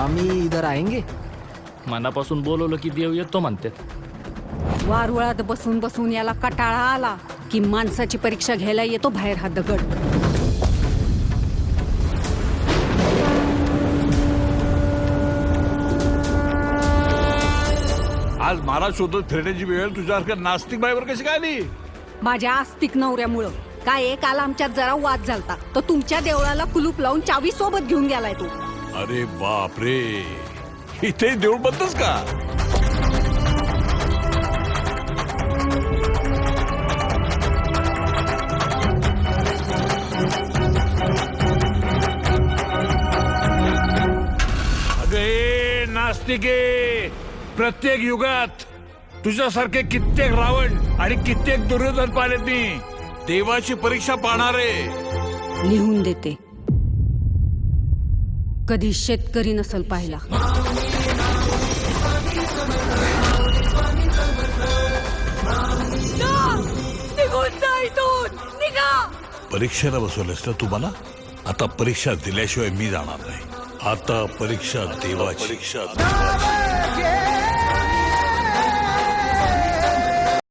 स्वामी इधर आएंगे? मनापासून बोलवलं की देव येतो म्हणते. वारुळात बसून बसून याला कटाळा आला की माणसाची परीक्षा घ्यायला येतो बाहेर हा दगड. आज मला शोधत फिरण्याची वेळ तुझ्यासारख्या नास्तिक बाईवर कशी काय आली? माझ्या आस्तिक नवऱ्यामुळं. काय एक काल आमच्यात जरा वाद झालता, तो तुमच्या देवळाला कुलूप लावून चावी सोबत घेऊन गेलाय तो. अरे बाप रे, इथे देऊळ बंदच का? अगे नास्तिके, प्रत्येक युगात तुझ्यासारखे कित्येक रावण आणि कित्येक दुर्योधन पाहिलेत मी. देवाची परीक्षा पाहणारे. लिहून देते. कधी शेतकरी नसल पाहिला. परीक्षेला बसवलंस ना तू मला. आता परीक्षा दिल्याशिवाय मी जाणार नाही. आता परीक्षा देवाची.